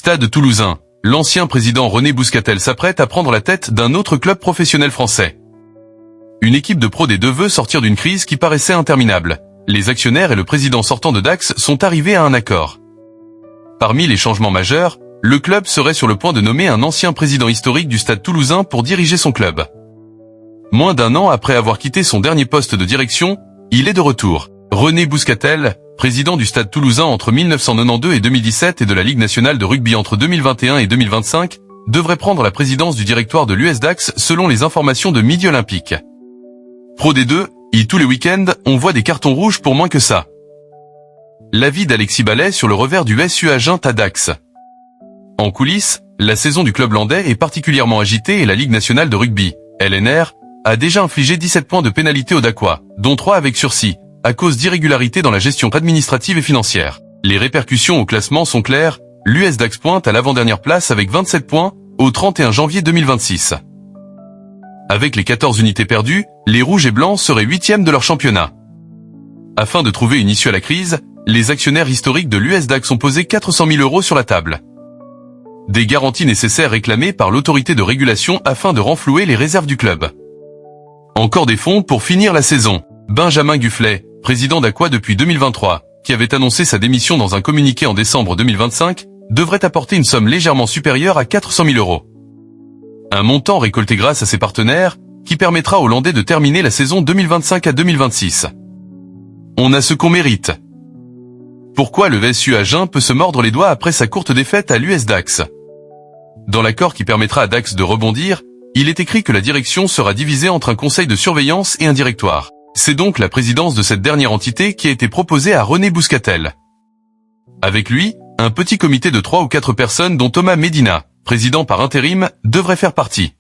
Stade toulousain. L'ancien président René Bouscatel s'apprête à prendre la tête d'un autre club professionnel français. Une équipe de Pro D2 veut sortir d'une crise qui paraissait interminable. Les actionnaires et le président sortant de Dax sont arrivés à un accord. Parmi les changements majeurs, le club serait sur le point de nommer un ancien président historique du Stade toulousain pour diriger son club. Moins d'un an après avoir quitté son dernier poste de direction, il est de retour. René Bouscatel, président du Stade toulousain entre 1992 et 2017 et de la Ligue nationale de rugby entre 2021 et 2025, devrait prendre la présidence du directoire de l'US Dax selon les informations de Midi Olympique. Pro D2, tous les week-ends, on voit des cartons rouges pour moins que ça. L'avis d'Alexis Ballet sur le revers du SU Agen à Dax. En coulisses, la saison du club landais est particulièrement agitée et la Ligue nationale de rugby, LNR, a déjà infligé 17 points de pénalité aux Dacois, dont 3 avec sursis, à cause d'irrégularités dans la gestion administrative et financière. Les répercussions au classement sont claires, l'US Dax pointe à l'avant-dernière place avec 27 points, au 31 janvier 2026. Avec les 14 unités perdues, les Rouges et Blancs seraient 8e de leur championnat. Afin de trouver une issue à la crise, les actionnaires historiques de l'US Dax ont posé 400 000 € sur la table. Des garanties nécessaires réclamées par l'autorité de régulation afin de renflouer les réserves du club. Encore des fonds pour finir la saison. Benjamin Gufflet, président d'Aqua depuis 2023, qui avait annoncé sa démission dans un communiqué en décembre 2025, devrait apporter une somme légèrement supérieure à 400 000 €. Un montant récolté grâce à ses partenaires, qui permettra aux Landais de terminer la saison 2025 à 2026. On a ce qu'on mérite. Pourquoi le VSU Agen peut se mordre les doigts après sa courte défaite à l'US Dax? Dans l'accord qui permettra à Dax de rebondir, il est écrit que la direction sera divisée entre un conseil de surveillance et un directoire. C'est donc la présidence de cette dernière entité qui a été proposée à René Bouscatel. Avec lui, un petit comité de 3 ou 4 personnes dont Thomas Medina, président par intérim, devrait faire partie.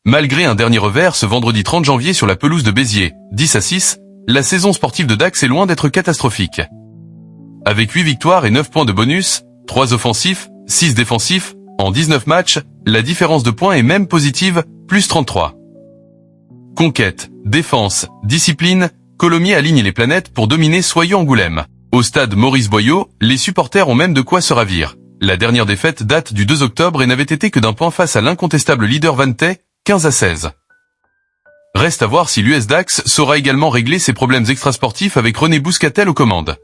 Malgré un dernier revers ce vendredi 30 janvier sur la pelouse de Béziers, 10-6, la saison sportive de Dax est loin d'être catastrophique. Avec 8 victoires et 9 points de bonus, 3 offensifs, 6 défensifs, en 19 matchs, la différence de points est même positive, plus 33. Conquête, défense, discipline, Colomiers aligne les planètes pour dominer Soyaux-Angoulême. Au stade Maurice Boyau, les supporters ont même de quoi se ravir. La dernière défaite date du 2 octobre et n'avait été que d'un point face à l'incontestable leader Vantais, 15-16. Reste à voir si l'US Dax saura également régler ses problèmes extrasportifs avec René Bouscatel aux commandes.